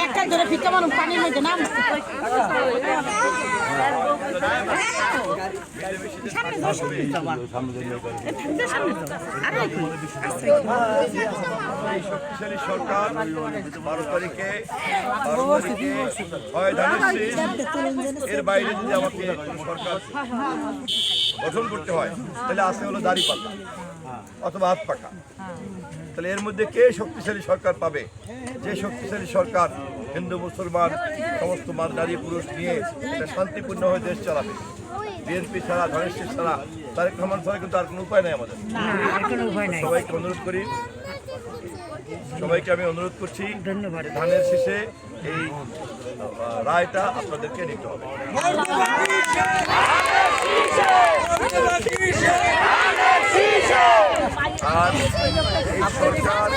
একটা ধরে ফিকা মানুষ পানির মধ্যে নাম শক্তিশালী সরকার 12 তারিখে এর বাইরে যদি আমাকে সরকার গঠন করতে হয় তাহলে আসতে হলো দাঁড়িপাল্লা অথবা হাত পাখা। তাহলে এর মধ্যে কে শক্তিশালী সরকার পাবে? যে শক্তিশালী সরকার হিন্দু মুসলমান সমস্ত নারী পুরুষ নিয়ে এটা শান্তিপূর্ণ হয়ে দেশ চালাবে। বিএনপি ছাড়া, ধানের ছাড়া, তারেক রহমান ছাড়া কিন্তু আর কোনো উপায় নেই আমাদের। সবাইকে অনুরোধ করি, সবাইকে আমি অনুরোধ করছি ধানের শেষে এই রায়টা আপনাদেরকে নিতে হবে। আর এই সরকার